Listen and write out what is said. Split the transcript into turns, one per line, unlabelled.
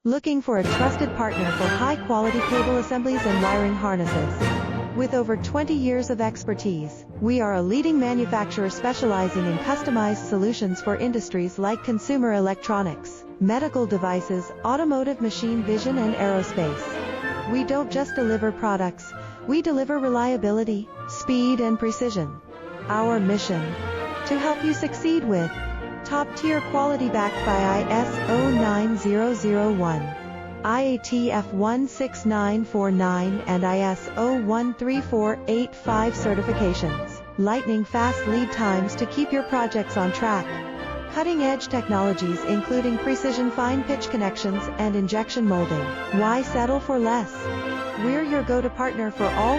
Looking for a trusted partner for high-quality cable assemblies and wiring harnesses? With over 20 years of expertise, we are a leading manufacturer specializing in customized solutions for industries like consumer electronics, medical devices, automotive machine vision, and aerospace. We don't just deliver products, we deliver reliability, speed, and precision. Our mission: to help you succeed with top-tier quality backed by ISO 9001, IATF 16949 and ISO 13485 certifications, lightning-fast lead times to keep your projects on track, cutting-edge technologies including precision fine-pitch connections and injection molding. Why settle for less? We're your go-to partner for all